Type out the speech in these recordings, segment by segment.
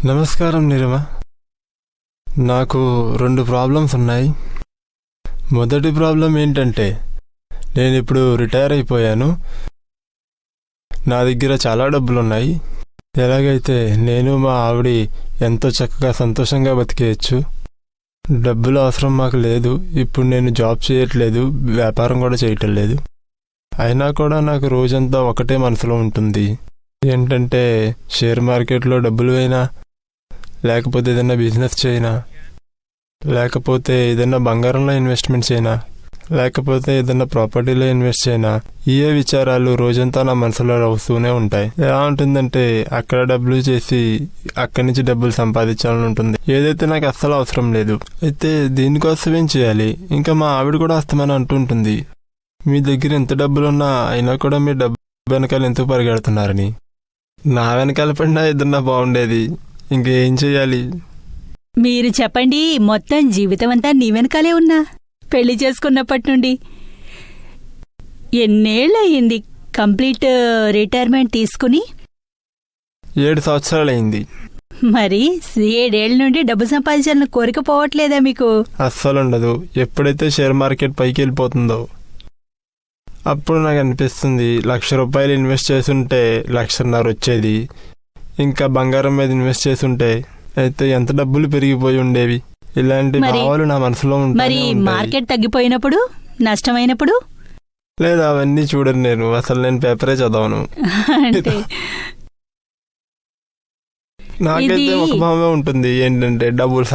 నమస్కారం నిరుమ. నాకు 2 ప్రాబ్లమ్స్ ఉన్నాయి. మొదటి ప్రాబ్లం ఏంటంటే, నేను ఇప్పుడు రిటైర్ అయిపోయాను. నా దగ్గర చాలా డబ్బులున్నాయి. ఎలాగైతే నేను మా ఆవిడ ఎంతో చక్కగా సంతోషంగా బతికేయచ్చు. డబ్బులు అవసరం మాకు లేదు. ఇప్పుడు నేను జాబ్ చేయట్లేదు, వ్యాపారం కూడా చేయటం లేదు. అయినా కూడా నాకు రోజంతా ఒకటే మనసులో ఉంటుంది. ఏంటంటే, షేర్ మార్కెట్లో డబ్బులు అయినా, లేకపోతే ఏదైనా బిజినెస్ చేయనా, లేకపోతే ఏదైనా బంగారంలో ఇన్వెస్ట్మెంట్ చేయనా, లేకపోతే ఏదైనా ప్రాపర్టీలో ఇన్వెస్ట్ చేయనా, ఇవే విచారాలు రోజంతా నా మనసులో వస్తూనే ఉంటాయి. ఎలా ఉంటుందంటే, అక్కడ డబ్బులు చేసి అక్కడి నుంచి డబ్బులు సంపాదించాలని ఉంటుంది. ఏదైతే నాకు అస్సలు అవసరం లేదు. అయితే దీనికోసం ఏం చేయాలి? ఇంకా మా ఆవిడ కూడా వస్తామని అంటుంటుంది, మీ దగ్గర ఎంత డబ్బులున్నా అయినా కూడా మీ డబ్బు వెనకాల ఎందుకు పరిగెడుతున్నారని. నా వెనకాల పడినా ఏదన్నా బాగుండేది. ఇంకేం చెయ్యాలి? మీరు చెప్పండి. మొత్తం జీవితం అంతా నీ వెనకాలే ఉన్నా. పెళ్లి చేసుకున్నప్పటి నుండి ఎన్నేళ్ళయింది కంప్లీట్ రిటైర్మెంట్ తీసుకుని? 7 సంవత్సరాలైంది. మరి 7 ఏళ్ల నుండి డబ్బు సంపాదించాలని కోరిక పోవట్లేదా మీకు? అస్సలుండదు. ఎప్పుడైతే షేర్ మార్కెట్ పైకి వెళ్ళిపోతుందో అప్పుడు నాకు అనిపిస్తుంది, ₹1,00,000 ఇన్వెస్ట్ చేసుంటే 1,50,000 వచ్చేది. ఇంకా బంగారం మీద ఇన్వెస్ట్ చేసుంటే అయితే ఎంత డబ్బులు పెరిగిపోయి ఉండేవి. ఇలాంటి భావాలు నా మనసులో ఉంటాయి. మరి మార్కెట్ తగ్గిపోయినప్పుడు, నష్టమైనప్పుడు? లేదా, అవన్నీ చూడను నేను. అసలు నేను పేపరే చదవను. నాకైతే ఒక భావమే ఉంటుంది, ఏంటంటే డబ్బులు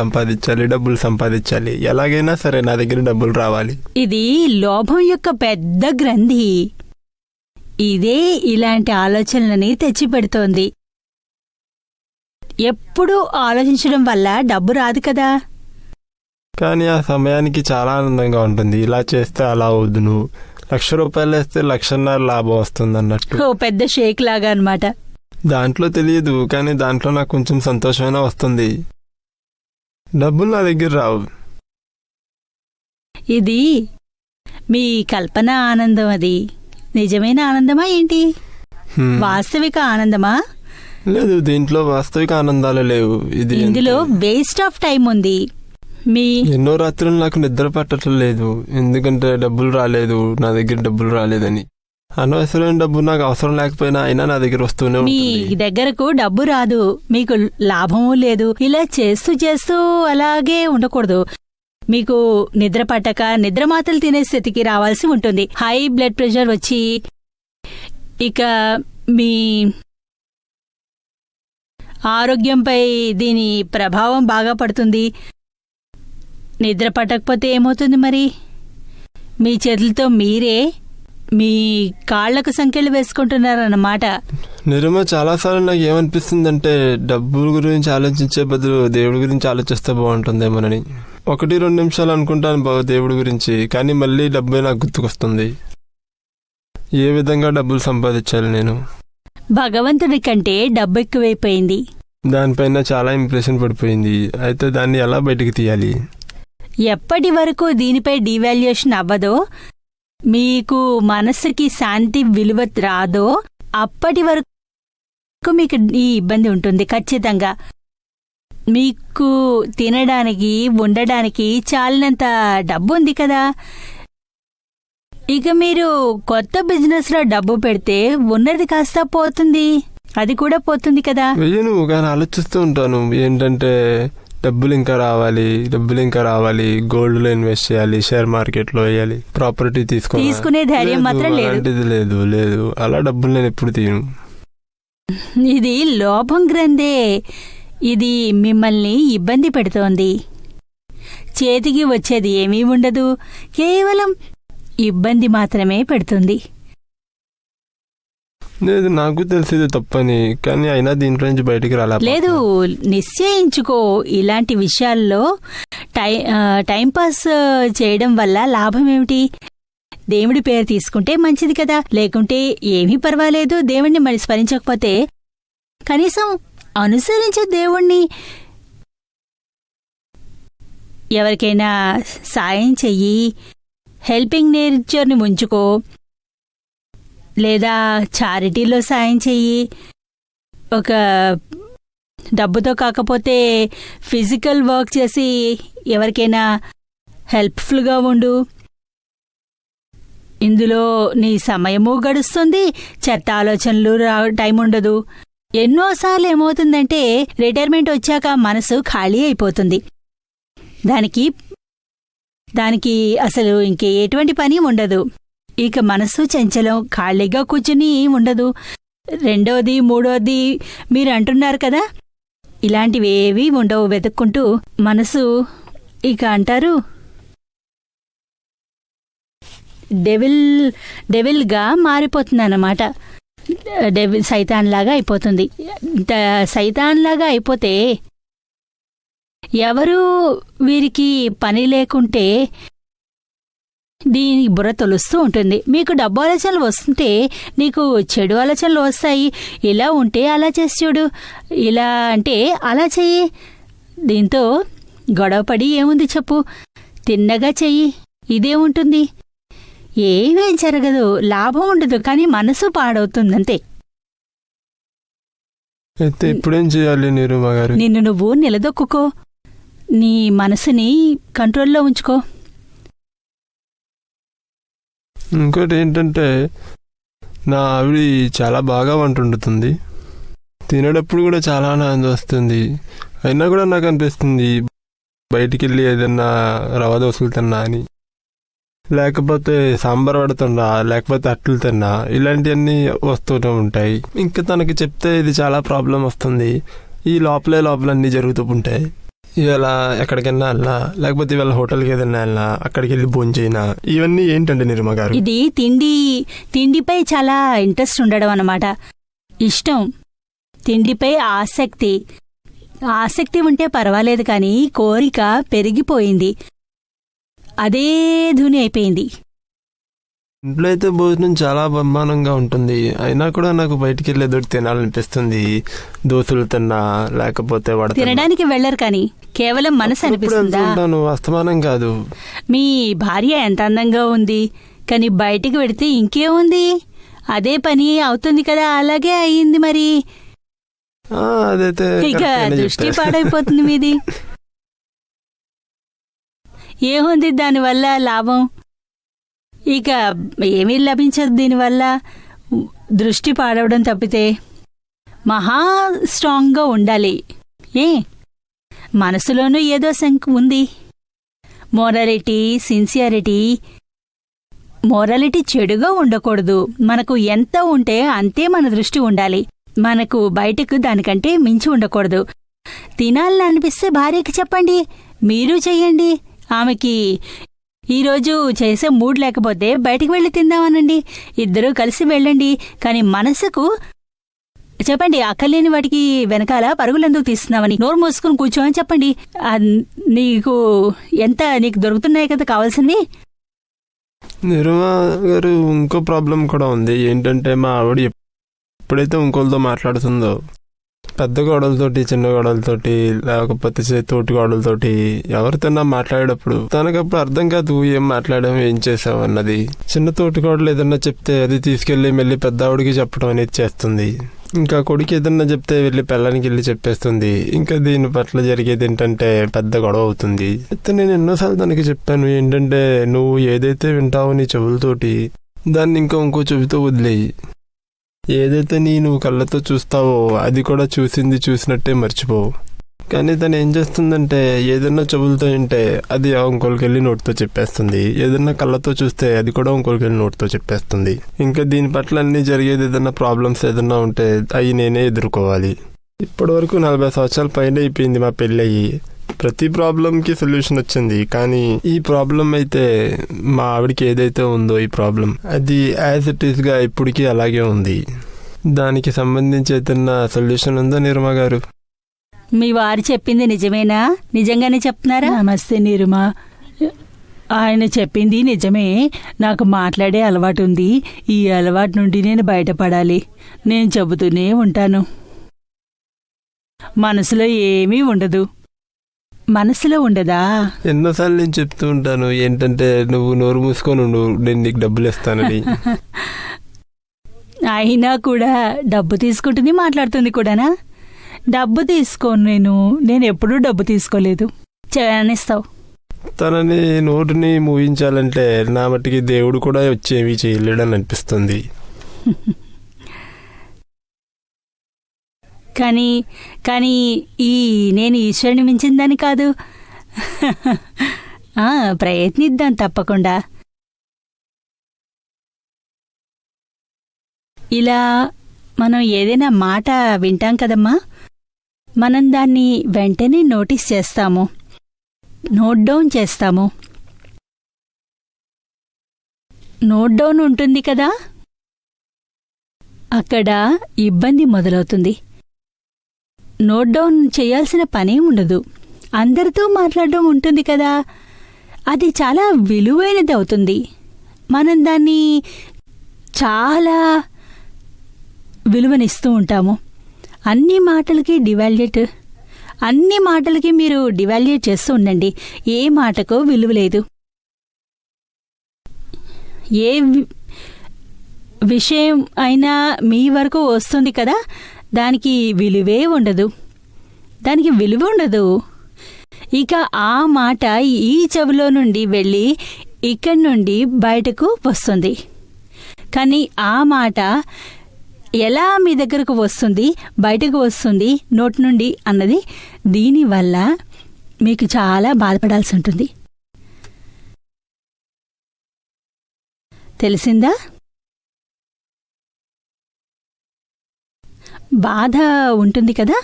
సంపాదించాలి, ఎలాగైనా సరే నా దగ్గర డబ్బులు రావాలి. ఇది లోభం యొక్క పెద్ద గ్రంథి. ఇదే ఇలాంటి ఆలోచనలని తెచ్చిపెడుతోంది. ఎప్పుడూ ఆలోచించడం వల్ల డబ్బు రాదు కదా. కానీ ఆ సమయానికి చాలా ఆనందంగా ఉంటుంది. ఇలా చేస్తే అలా వద్దును, ₹1,00,000 వేస్తే 1,50,000 లాభం వస్తుంది అన్నట్టు. ఓ పెద్ద షేక్ లాగా అన్నమాట. దాంట్లో తెలియదు, కానీ దాంట్లో నాకు కొంచెం సంతోషమైన వస్తుంది. డబ్బులు నా దగ్గర రావు. ఇది మీ కల్పన ఆనందం. అది నిజమైన ఆనందమా ఏంటి? వాస్తవిక ఆనందమా? లేదు, దీంట్లో వాస్తవిక ఆనందాలు లేవు. ఇందులో వేస్ట్ ఆఫ్ టైం ఉంది. ఎన్నో రాత్రులు నాకు నిద్ర పట్టడం లేదు. ఎందుకంటే డబ్బులు రాలేదు, నా దగ్గర డబ్బులు రాలేదని. అనవసరమైన డబ్బు నాకు అవసరం లేకపోయినా అయినా నా దగ్గర వస్తూనే ఉంటుంది. మీ దగ్గరకు డబ్బు రాదు, మీకు లాభమూ లేదు. ఇలా చేస్తూ చేస్తూ అలాగే ఉండకూడదు. మీకు నిద్ర పట్టక నిద్ర మాత్రలు తినే స్థితికి రావాల్సి ఉంటుంది. హై బ్లడ్ ప్రెషర్ వచ్చి ఇక మీ ఆరోగ్యంపై దీని ప్రభావం బాగా పడుతుంది. నిద్ర పట్టకపోతే ఏమవుతుంది మరి? మీ చేతులతో మీరే మీ కాళ్లకు సంఖ్యలు వేసుకుంటున్నారన్నమాట. నిజమే. చాలాసార్లు నాకు ఏమనిపిస్తుందంటే, డబ్బుల గురించి ఆలోచించే బదులు దేవుడి గురించి ఆలోచిస్తే బాగుంటుందేమోనని. 1-2 నిమిషాలు అనుకుంటాను దేవుడి గురించి, కానీ మళ్ళీ డబ్బే నాకు గుర్తుకొస్తుంది. ఏ విధంగా డబ్బులు సంపాదించాలి నేను? భగవంతుడి కంటే డబ్బు ఎక్కువైపోయింది. దానిపైన చాలా ఇంప్రెషన్ పడిపోయింది. అయితే దాన్ని ఎలా బయటికి తీయాలి? ఎప్పటి వరకు దీనిపై డివాల్యుయేషన్ అవ్వదో, మీకు మనసుకి శాంతి విలువ రాదో, అప్పటి వరకు మీకు ఈ ఇబ్బంది ఉంటుంది ఖచ్చితంగా. మీకు తినడానికి, ఉండడానికి చాలినంత డబ్బు ఉంది కదా. ఇక మీరు కొత్త బిజినెస్లో డబ్బు పెడితే ఉన్నది కాస్త పోతుంది, అది కూడా పోతుంది కదా. వెయ్యను, కానీ ఆలోచిస్తూ ఉంటాను. ఏంటంటే, డబ్బులు ఇంకా రావాలి, గోల్డ్లో ఇన్వెస్ట్ చేయాలి, షేర్ మార్కెట్లో వేయాలి, ప్రాపర్టీ తీసుకునే ధైర్యం మాత్రం లేదు. అలా డబ్బులు నేను ఎప్పుడు తీయను. ఇది లోభం గ్రంథే. ఇది మిమ్మల్ని ఇబ్బంది పెడుతోంది. చేతికి వచ్చేది ఏమీ ఉండదు, కేవలం ఇబ్బంది మాత్రమే పెడుతుంది. లేదు, నాకు తెలిసేది తప్పని, కానీ అయినా దీంట్లో నుంచి బయటికి లేదు. నిశ్చయించుకో. ఇలాంటి విషయాల్లో టైంపాస్ చేయడం వల్ల లాభం ఏమిటి? దేవుడి పేరు తీసుకుంటే మంచిది కదా. లేకుంటే ఏమీ పర్వాలేదు, దేవుణ్ణి మరి స్మరించకపోతే కనీసం అనుసరించే దేవుణ్ణి. ఎవరికైనా సాయం చెయ్యి, హెల్పింగ్ నేచర్ని ఉంచుకో. లేదా చారిటీలో సాయం చెయ్యి, ఒక డబ్బుతో కాకపోతే ఫిజికల్ వర్క్ చేసి ఎవరికైనా హెల్ప్ఫుల్గా ఉండు. ఇందులో నీ సమయము గడుస్తుంది, చెత్త ఆలోచనలు టైం ఉండదు. ఎన్నోసార్లు ఏమవుతుందంటే రిటైర్మెంట్ వచ్చాక మనసు ఖాళీ అయిపోతుంది. దానికి అసలు ఇంకే ఎటువంటి పని ఉండదు. ఇక మనసు చంచలం, ఖాళీగా కూర్చుని ఉండదు. రెండోది మూడోది మీరు అంటున్నారు కదా, ఇలాంటివేవీ ఉండవు. వెతుక్కుంటూ మనసు ఇక అంటారు డెవిల్గా మారిపోతుందన్నమాట. సైతాన్లాగా అయిపోతుంది. సైతాన్లాగా అయిపోతే ఎవరు వీరికి పని లేకుంటే దీనికి బుర్ర తొలుస్తూ ఉంటుంది. మీకు డబ్బు ఆలోచనలు వస్తుంటే నీకు చెడు ఆలోచనలు వస్తాయి. ఇలా ఉంటే అలా చేసి చూడు, ఇలా అంటే అలా చెయ్యి. దీంతో గొడవపడి ఏముంది చెప్పు, తిన్నగా చెయ్యి. ఇదేముంటుంది, ఏమేం జరగదు, లాభం ఉండదు, కానీ మనసు పాడవుతుందంతే. అయితే ఇప్పుడేం చేయాలి నీరుమ గారు? నిన్ను నువ్వు నిలదొక్కుకో, నీ మనసుని కంట్రోల్లో ఉంచుకో. ఇంకోటి ఏంటంటే నా ఆవిడ చాలా బాగా వంట వండుతుంది. తినేటప్పుడు కూడా చాలా ఆనందం వస్తుంది. అయినా కూడా నాకు అనిపిస్తుంది బయటికి వెళ్ళి ఏదన్నా రవ దోశలు తిన్నా అని, లేకపోతే సాంబార్ పడుతున్నా, లేకపోతే అట్లు తిన్నా, ఇలాంటివన్నీ వస్తూనే ఉంటాయి. ఇంకా తనకి చెప్తే ఇది చాలా ప్రాబ్లం వస్తుంది. ఈ లోపలే అన్నీ జరుగుతూ ఉంటాయి. ఇవాళ ఎక్కడికైనా వెళ్ళినా, లేకపోతే ఇవాళ హోటల్కి ఏదైనా వెళ్ళినా, అక్కడికి వెళ్ళి భోంచేయినా, ఇవన్నీ ఏంటండి నిర్మ గారు? ఇది తిండిపై చాలా ఇంట్రెస్ట్ ఉండడం అన్నమాట. ఇష్టం, తిండిపై ఆసక్తి ఉంటే పర్వాలేదు, కానీ కోరిక పెరిగిపోయింది. అదే ధుని అయిపోయింది. ఇంట్లో అయితే భోజనం చాలా బ్రహ్మాండంగా ఉంటుంది. అయినా కూడా నాకు బయటికి వెళ్ళి ఎదురు తినాలనిపిస్తుంది. దోశలు తిన్నా, లేకపోతే తినడానికి వెళ్లరు, కానీ కేవలం మనసు అనిపిస్తుందా? అస్తమానం కాదు. మీ భార్య ఎంత అందంగా ఉంది, కానీ బయటికి వెడితే ఇంకేముంది, అదే పని అవుతుంది కదా. అలాగే అయ్యింది మరి. అదైతే ఇక దృష్టి పాడైపోతుంది మీది. ఏముంది దానివల్ల లాభం? ఇక ఏమీ లభించదు దీనివల్ల, దృష్టి పాడవడం తప్పితే. మహా స్ట్రాంగ్గా ఉండాలి. మనసులోనూ ఏదో శంకు ఉంది. మోరాలిటీ చెడుగా ఉండకూడదు. మనకు ఎంత ఉంటే అంతే మన దృష్టి ఉండాలి. మనకు బయటకు దానికంటే మించి ఉండకూడదు. తినాలని అనిపిస్తే భార్యకి చెప్పండి, మీరు చెయ్యండి. ఆమెకి ఈరోజు చేసే మూడ్ లేకపోతే బయటికి వెళ్ళి తిందామనండి, ఇద్దరూ కలిసి వెళ్ళండి. కానీ మనసుకు చెప్పండి, అక్కర్లేని వాటికి వెనకాల పరుగులెందుకు తీస్తున్నామని, నోరు మూసుకుని కూర్చోమని చెప్పండి. నీకు దొరుకుతున్నాయి కదా కావాల్సినవి. నిర్మా గారు, ఇంకో ప్రాబ్లం కూడా ఉంది. ఏంటంటే మా ఆవిడ ఎప్పుడైతే ఇంకోళ్ళతో మాట్లాడుతుందో, పెద్ద గోడలతోటి, చిన్న గోడలతోటి, లేకపోతే తోటి గోడలతోటి ఎవరితోన్నా మాట్లాడేటప్పుడు తనకప్పుడు అర్థం కాదు ఏం మాట్లాడాము, ఏం చేసావు అన్నది. చిన్న తోటి గోడలు ఏదన్నా చెప్తే అది తీసుకెళ్లి మళ్ళీ పెద్ద ఆవిడికి చెప్పడం అనేది చేస్తుంది. ఇంకా కొడుకు ఏదన్నా చెప్తే వెళ్ళి పిల్లానికి వెళ్ళి చెప్పేస్తుంది. ఇంకా దీని పట్ల జరిగేది ఏంటంటే పెద్ద గొడవ అవుతుంది. అయితే నేను ఎన్నోసార్లు తనకి చెప్పాను, ఏంటంటే నువ్వు ఏదైతే వింటావో నీ చెవులతోటి, దాన్ని ఇంకో చెవితో వదిలేయి. ఏదైతే నువ్వు కళ్ళతో చూస్తావో అది కూడా చూసినట్టే మర్చిపోవు. కానీ తను ఏం చేస్తుందంటే ఏదన్నా చెవులతో వింటే అది ఇంకోళ్ళకి వెళ్ళి నోటితో చెప్పేస్తుంది. ఏదన్నా కళ్ళతో చూస్తే అది కూడా ఇంకోళ్ళకి వెళ్ళి నోటితో చెప్పేస్తుంది. ఇంకా దీని పట్ల అన్నీ జరిగేది ఏదన్నా ప్రాబ్లమ్స్ ఏదన్నా ఉంటే అవి నేనే ఎదుర్కోవాలి. ఇప్పటి వరకు 40 సంవత్సరాల పైన అయిపోయింది మా పెళ్ళయి. ప్రతి ప్రాబ్లంకి సొల్యూషన్ వచ్చింది. కానీ ఈ ప్రాబ్లం అయితే మా ఆవిడికి ఏదైతే ఉందో ఈ ప్రాబ్లం, అది యాజ్ ఇట్ ఈస్గా ఇప్పటికీ అలాగే ఉంది. దానికి సంబంధించి ఏదన్నా సొల్యూషన్ ఉందా నిర్మా గారు? మీ వారు చెప్పింది నిజమేనా? నిజంగానే చెప్తున్నారా? నమస్తే నీరుమా, ఆయన చెప్పింది నిజమే. నాకు మాట్లాడే అలవాటు ఉంది. ఈ అలవాటు నుండి నేను బయటపడాలి. నేను చెబుతూనే ఉంటాను, మనసులో ఏమీ ఉండదు. మనసులో ఉండదా? ఎన్నోసార్లు నేను చెప్తూ ఉంటాను, ఏంటంటే నువ్వు నోరు మూసుకొని నేను నీకు డబ్బులు ఇస్తానని. అయినా కూడా డబ్బు తీసుకుంటుంది, మాట్లాడుతుంది కూడానా? డబ్బు తీసుకోను. నేను ఎప్పుడూ డబ్బు తీసుకోలేదు. చేయనిస్తావు. తనని నోటిని మూయించాలంటే నా మట్టికి దేవుడు కూడా వచ్చేవి చేయలేడని అనిపిస్తుంది. కానీ నేను ఈశ్వరుని మించిందని కాదు. ప్రయత్నిద్దాం తప్పకుండా. ఇలా మనం ఏదైనా మాట వింటాం కదమ్మా, మనం దాన్ని వెంటనే నోటీస్ చేస్తాము, నోట్ డౌన్ చేస్తాము. నోట్ డౌన్ ఉంటుంది కదా, అక్కడ ఇబ్బంది మొదలవుతుంది. నోట్ డౌన్ చేయాల్సిన పనేం ఉండదు. అందరితో మాట్లాడడం ఉంటుంది కదా, అది చాలా విలువైనది అవుతుంది. మనం దాన్ని చాలా విలువనిస్తూ ఉంటాము. అన్ని మాటలకి మీరు డివాల్యుయేట్ చేస్తూ ఉండండి. ఏ మాటకో విలువ లేదు. ఏ విషయం అయినా మీ వరకు వస్తుంది కదా, దానికి విలువ ఉండదు. ఇక ఆ మాట ఈ చెవిలో నుండి వెళ్ళి ఇక్కడి నుండి బయటకు వస్తుంది. కానీ ఆ మాట ఎలా మీ దగ్గరకు వస్తుంది, బయటకు వస్తుంది నోటి నుండి అన్నది, దీనివల్ల మీకు చాలా బాధపడాల్సి ఉంటుంది. తెలిసిందా? బాధ ఉంటుంది కదా.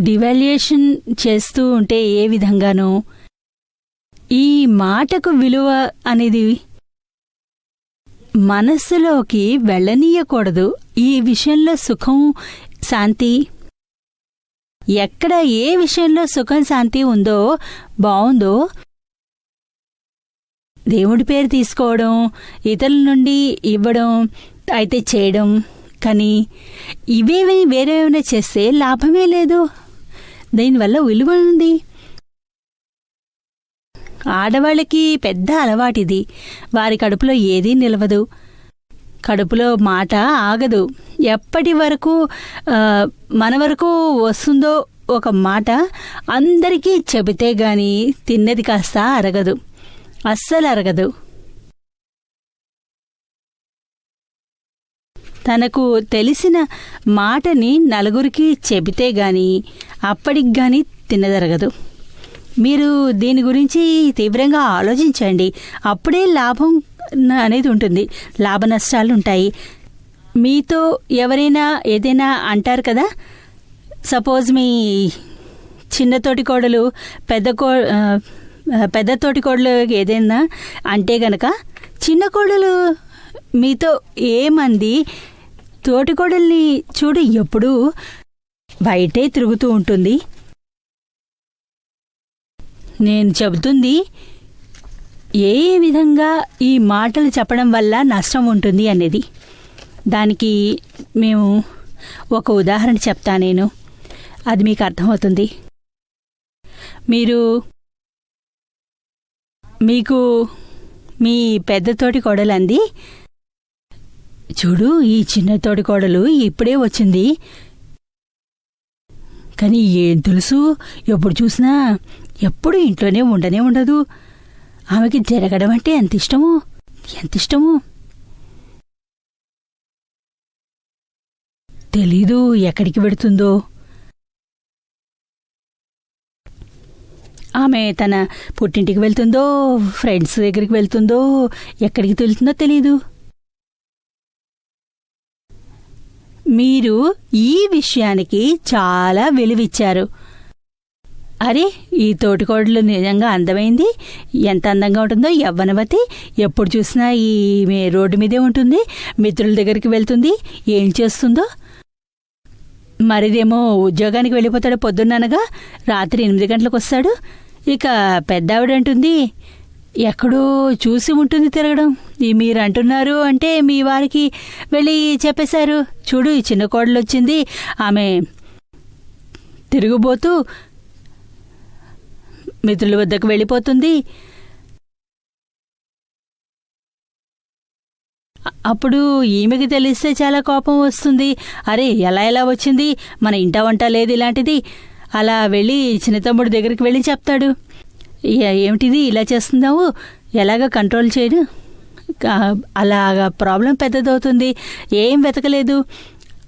డివాల్యుయేషన్ చేస్తూ ఉంటే ఏ విధంగానూ ఈ మాటకు విలువ అనేది మనస్సులోకి వెళ్ళనీయకూడదు. ఈ విషయంలో సుఖం, శాంతి, ఎక్కడ ఏ విషయంలో సుఖం, శాంతి ఉందో, బావుందో, దేవుడి పేరు తీసుకోవడం, ఇతరుల నుండి ఇవ్వడం అయితే చేయడం. కానీ ఇవేవి వేరేమైనా చేస్తే లాభమే లేదు. దీనివల్ల విలువ ఉంది. ఆడవాళ్ళకి పెద్ద అలవాటిది. వారి కడుపులో ఏదీ నిలవదు, కడుపులో మాట ఆగదు. ఎప్పటి వరకు మన వరకు వస్తుందో ఒక మాట అందరికీ చెబితే గాని తిన్నది కాస్త అరగదు, అస్సలు అరగదు. తనకు తెలిసిన మాటని నలుగురికి చెబితే గాని అప్పటికి గాని తిన్నదరగదు. మీరు దీని గురించి తీవ్రంగా ఆలోచించండి. అప్పుడే లాభం అనేది ఉంటుంది, లాభ నష్టాలు ఉంటాయి. మీతో ఎవరైనా ఏదైనా అంటారు కదా, సపోజ్ మీ చిన్న తోటి కోడలు పెద్ద తోటి కోడలు ఏదైనా అంటే గనక, చిన్న కోడలు మీతో ఏమంది, తోటికోడల్ని చూడు ఎప్పుడూ బయటే తిరుగుతూ ఉంటుంది. నేను చెబుతుంది ఏ విధంగా ఈ మాటలు చెప్పడం వల్ల నష్టం ఉంటుంది అనేది. దానికి మేము ఒక ఉదాహరణ చెప్తా నేను, అది మీకు అర్థమవుతుంది. మీకు మీ పెద్ద తోటి కోడలు అంది, చూడు ఈ చిన్న తోటి కోడలు ఇప్పుడే వచ్చింది, కానీ ఏం తెలుసు, ఎప్పుడు చూసినా ఎప్పుడు ఇంట్లోనే ఉండదు. ఆమెకి జరగడం అంటే ఎంత ఇష్టమో తెలీదు. ఎక్కడికి వెడుతుందో, ఆమె తన పుట్టింటికి వెళ్తుందో, ఫ్రెండ్స్ దగ్గరికి వెళ్తుందో, ఎక్కడికి వెళ్తుందో తెలీదు. మీరు ఈ విషయానికి చాలా విలువిచ్చారు. అరే ఈ తోటికోడలు నిజంగా అందమైంది, ఎంత అందంగా ఉంటుందో, యవ్వనవతి, ఎప్పుడు చూసినా ఈమె రోడ్డు మీదే ఉంటుంది, మిత్రుల దగ్గరికి వెళ్తుంది, ఏం చేస్తుందో. మరిదేమో ఉద్యోగానికి వెళ్ళిపోతాడు పొద్దున్ననగా, రాత్రి 8 గంటలకు వస్తాడు. ఇక పెద్దావిడంటుంది, ఎక్కడో చూసి ఉంటుంది తిరగడం. మీరు అంటున్నారు అంటే మీ వారికి వెళ్ళి చెప్పేశారు, చూడు ఈ చిన్న కోడలు వచ్చింది, ఆమె తిరుగుబోతూ మిత్రుల వద్దకు వెళ్ళిపోతుంది. అప్పుడు ఈమెకి తెలిస్తే చాలా కోపం వస్తుంది. అరే ఎలా ఎలా వచ్చింది, మన ఇంట వంట లేదు ఇలాంటిది. అలా వెళ్ళి చిన్న తమ్ముడు దగ్గరికి వెళ్ళి చెప్తాడు, ఏమిటిది ఇలా చేస్తున్నావు, ఎలాగ కంట్రోల్ చేయడు. అలాగా ప్రాబ్లం పెద్దదవుతుంది. ఏం వెతకలేదు,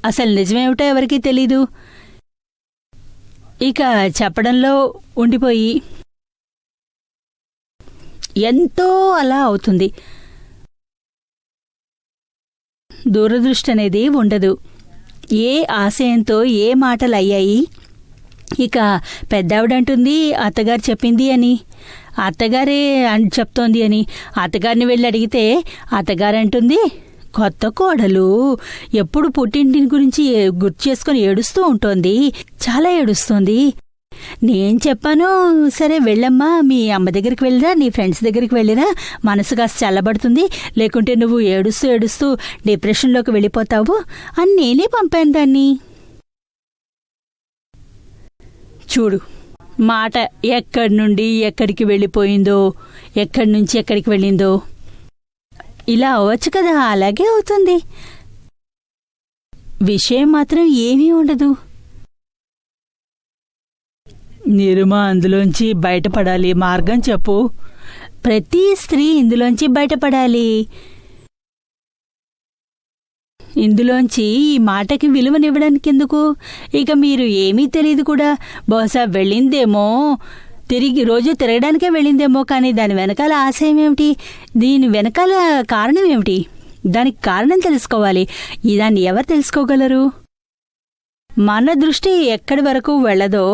అసలు నిజమేమిటో ఎవరికీ తెలీదు. ఇక చెప్పడంలో ఉండిపోయి ఎంతో అలా అవుతుంది. దూరదృష్టి అనేది ఉండదు. ఏ ఆశయంతో ఏ మాటలు అయ్యాయి. ఇక పెద్దావిడంటుంది అత్తగారు చెప్పింది అని, అత్తగారే చెప్తోంది అని. అత్తగారిని వెళ్ళి అడిగితే అత్తగారంటుంది, కొత్త కోడలు ఎప్పుడు పుట్టింటిని గురించి గుర్తు చేసుకుని ఏడుస్తూ ఉంటోంది, చాలా ఏడుస్తోంది. నేను చెప్పాను, సరే వెళ్ళమ్మా, మీ అమ్మ దగ్గరికి వెళ్ళిరా, నీ ఫ్రెండ్స్ దగ్గరికి వెళ్ళిరా, మనసు కాస్త చల్లబడుతుంది, లేకుంటే నువ్వు ఏడుస్తూ ఏడుస్తూ డిప్రెషన్లోకి వెళ్ళిపోతావు అని నేనే పంపాను దాన్ని. చూడు, మాట ఎక్కడి నుండి ఎక్కడికి వెళ్ళిపోయిందో, ఎక్కడి నుంచి ఎక్కడికి వెళ్ళిందో. ఇలా అవ్వచ్చు కదా, అలాగే అవుతుంది. విషయం మాత్రం ఏమీ ఉండదు. నిరుమా, అందులోంచి బయటపడాలి, మార్గం చెప్పు. ప్రతి స్త్రీ ఇందులోంచి బయటపడాలి. ఇందులోంచి ఈ మాటకి విలువనివ్వడానికి ఎందుకు? ఇక మీరు ఏమీ తెలియదు కూడా. బహుశా వెళ్ళిందేమో, తిరిగి రోజు తిరగడానికే వెళ్ళిందేమో, కానీ దాని వెనకాల ఆశయం ఏమిటి, దీని వెనకాల కారణం ఏమిటి? దానికి కారణం తెలుసుకోవాలి. దాన్ని ఎవరు తెలుసుకోగలరు? మన దృష్టి ఎక్కడి వరకు వెళ్ళదో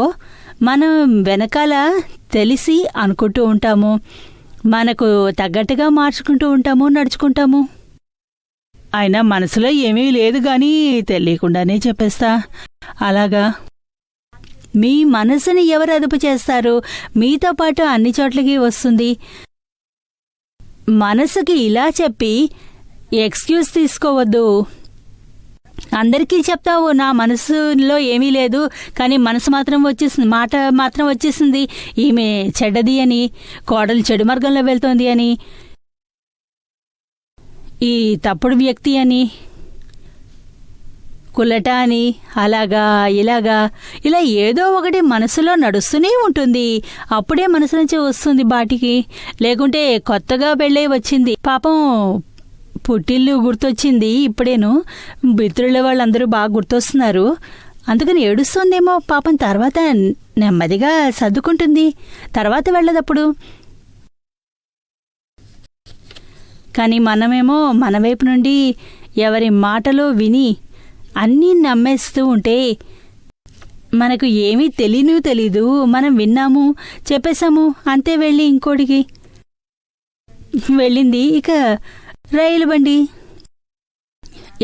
మనం వెనకాల తెలిసి అనుకుంటూ ఉంటాము, మనకు తగ్గట్టుగా మార్చుకుంటూ ఉంటాము, నడుచుకుంటాము. అయినా మనసులో ఏమీ లేదు గాని తెలియకుండానే చెప్పేస్తా. అలాగా మీ మనసుని ఎవరు అదుపు చేస్తారు? మీతో పాటు అన్ని చోట్లకి వస్తుంది. మనసుకి ఇలా చెప్పి ఎక్స్క్యూజ్ తీసుకోవద్దు. అందరికీ చెప్తావు, నా మనసులో ఏమీ లేదు, కానీ మనసు మాత్రం వచ్చేసింది, మాట మాత్రం వచ్చేసింది, ఈమె చెడ్డది అని, కోడలు చెడు మార్గంలో వెళ్తోంది అని, ఈ తప్పుడు వ్యక్తి అని, కులట అని, అలాగా ఇలాగా ఇలా ఏదో ఒకటి మనసులో నడుస్తూనే ఉంటుంది. అప్పుడే మనసు నుంచి వస్తుంది బాటికి. లేకుంటే కొత్తగా పెళ్ళే వచ్చింది, పాపం పుట్టిల్లు గుర్తొచ్చింది ఇప్పుడేను, మిత్రుల వాళ్ళందరూ బాగా గుర్తొస్తున్నారు, అందుకని ఏడుస్తోందేమో పాపం. తర్వాత నెమ్మదిగా సర్దుకుంటుంది, తర్వాత వెళ్ళదప్పుడు. కానీ మనమేమో మన వైపు నుండి ఎవరి మాటలో విని అన్నీ నమ్మేస్తూ ఉంటే మనకు ఏమీ తెలీదు. మనం విన్నాము, చెప్పేశాము, అంతే, వెళ్ళి ఇంకోటికి వెళ్ళింది. ఇక రైలు బండి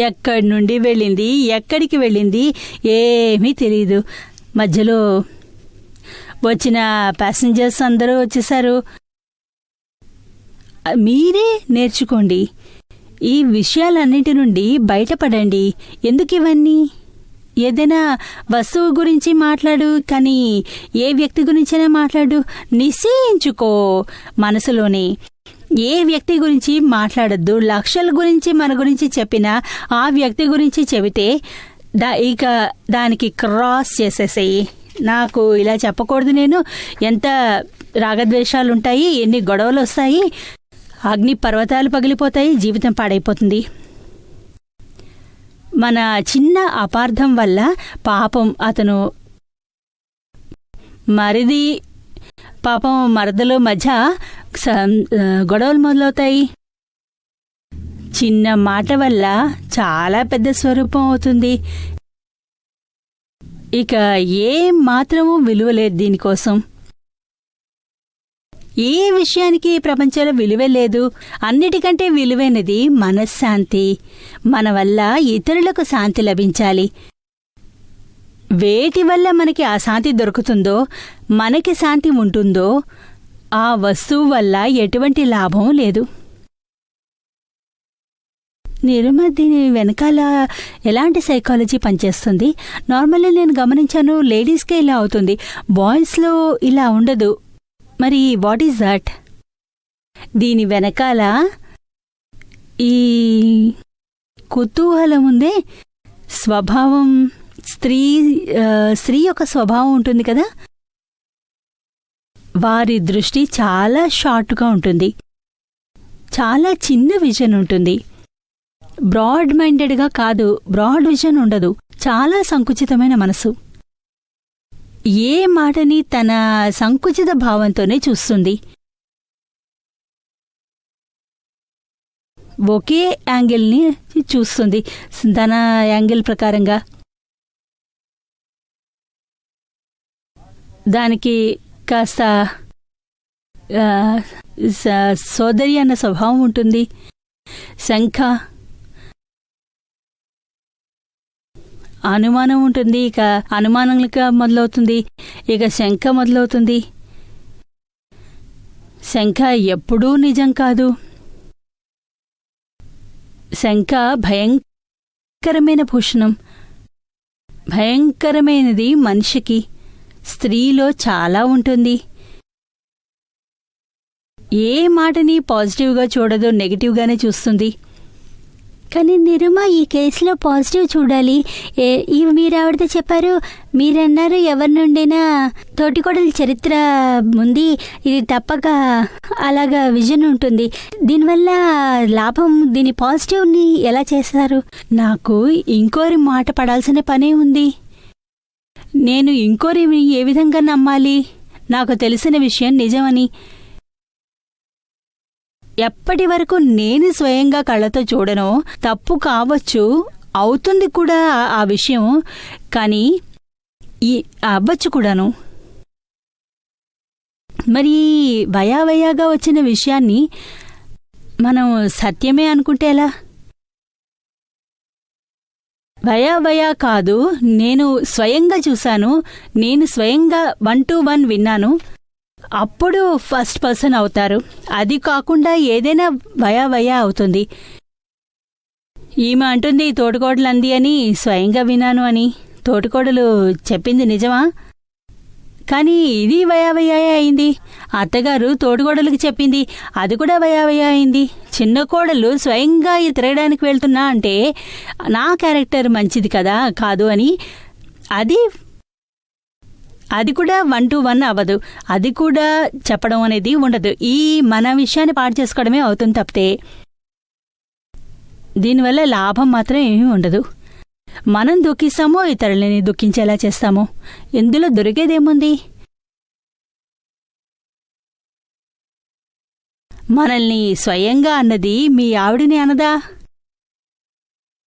ఎక్కడి నుండి వెళ్ళింది, ఎక్కడికి వెళ్ళింది ఏమీ తెలీదు. మధ్యలో వచ్చిన ప్యాసింజర్స్ అందరూ వచ్చేశారు. మీరే నేర్చుకోండి, ఈ విషయాలన్నిటి నుండి బయటపడండి. ఎందుకు ఇవన్నీ? ఏదైనా వస్తువు గురించి మాట్లాడు, కానీ ఏ వ్యక్తి గురించైనా మాట్లాడు, నిశ్చయించుకో మనసులోనే. ఏ వ్యక్తి గురించి మాట్లాడద్దు. లక్షల గురించి మన గురించి చెప్పినా ఆ వ్యక్తి గురించి చెబితే ఇక దానికి క్రాస్ చేసేసేయి. నాకు ఇలా చెప్పకూడదు, నేను ఎంత రాగద్వేషాలుంటాయి, ఎన్ని గొడవలు వస్తాయి, అగ్ని పర్వతాలు పగిలిపోతాయి, జీవితం పాడైపోతుంది. మన చిన్న అపార్థం వల్ల పాపం అతను మరిది, పాపం మరదల మధ్య గొడవలు మొదలవుతాయి. చిన్న మాట వల్ల చాలా పెద్ద స్వరూపం అవుతుంది. ఇక ఏ మాత్రమూ విలువలేదు దీనికోసం. ఏ విషయానికి ప్రపంచంలో విలువే లేదు. అన్నిటికంటే విలువైనది మనశ్శాంతి. మన వల్ల ఇతరులకు శాంతి లభించాలి. వేటి వల్ల మనకి ఆ శాంతి దొరుకుతుందో, మనకి శాంతి ఉంటుందో, ఆ వస్తువు వల్ల ఎటువంటి లాభం లేదు. దీని వెనకాల ఎలాంటి సైకాలజీ పనిచేస్తుంది? నార్మల్లీ నేను గమనించాను, లేడీస్కే ఇలా అవుతుంది, బాయ్స్లో ఇలా ఉండదు. మరి వాట్ ఈజ్ దట్? దీని వెనకాల ఈ కుతూహలం ఉందే స్వభావం, స్త్రీ యొక్క స్వభావం ఉంటుంది కదా, వారి దృష్టి చాలా షార్ట్గా ఉంటుంది, చాలా చిన్న విజన్ ఉంటుంది. బ్రాడ్ మైండెడ్గా కాదు, బ్రాడ్ విజన్ ఉండదు, చాలా సంకుచితమైన మనసు. ఏ మాటని తన సంకుచిత భావంతోనే చూస్తుంది. ఒకే యాంగిల్ని చూస్తుంది తన యాంగిల్ ప్రకారంగా. దానికి కాస్త సోదరి అన్న స్వభావం ఉంటుంది. శంఖ అనుమానం ఉంటుంది, ఇక అనుమానంగా మొదలవుతుంది, ఇక శంఖ మొదలవుతుంది. శంఖ ఎప్పుడూ నిజం కాదు. శంఖ భయంకరమైన భూషణం, భయంకరమైనది మనిషికి. స్త్రీలో చాలా ఉంటుంది. ఏ మాటని పాజిటివ్గా చూడదు, నెగిటివ్గానే చూస్తుంది. కానీ నిరుమ ఈ కేసులో పాజిటివ్ చూడాలి. ఇవి మీరు ఆవిడతో చెప్పారు, మీరన్నారు ఎవరి నుండైనా తోటికోడల చరిత్ర ఉంది, ఇది తప్పక అలాగా విజన్ ఉంటుంది, దీనివల్ల లాభం, దీని పాజిటివ్ని ఎలా చేస్తారు? నాకు ఇంకోరి మాట పడాల్సిన పనే ఉంది. నేను ఇంకోరిని ఏ విధంగా నమ్మాలి? నాకు తెలిసిన విషయం నిజమని. ఎప్పటి వరకు నేను స్వయంగా కళ్ళతో చూడనో తప్పు కావచ్చు, అవుతుంది కూడా ఆ విషయం, కానీ అవ్వచ్చు కూడాను. మరి వయావయాగా వచ్చిన విషయాన్ని మనం సత్యమే అనుకుంటే ఎలా? వయావయా కాదు, నేను స్వయంగా చూశాను, నేను స్వయంగా 1-to-1 విన్నాను, అప్పుడు ఫస్ట్ పర్సన్ అవుతారు. అది కాకుండా ఏదైనా వయా అవుతుంది. ఈమె అంటుంది తోటికోడలు అంది అని స్వయంగా విన్నాను అని. తోటికోడలు చెప్పింది నిజమా? కానీ ఇది వయావయా అయింది. అత్తగారు తోటికోడలికి చెప్పింది, అది కూడా వయావయా అయింది. చిన్న కోడలు స్వయంగా తిరగడానికి వెళ్తున్నా అంటే నా క్యారెక్టర్ మంచిది కదా కాదు అని. అది కూడా 1-to-1 అవ్వదు. అది కూడా చెప్పడం అనేది ఉండదు. ఈ మన విషయాన్ని పాడు చేసుకోవడమే అవుతుంది తప్పితే దీనివల్ల లాభం మాత్రం ఏమీ ఉండదు. మనం దుఃఖిస్తామో ఇతరులని దుఃఖించేలా చేస్తామో, ఇందులో దొరికేదేముంది? మనల్ని స్వయంగా అన్నది మీ ఆవిడని అనదా?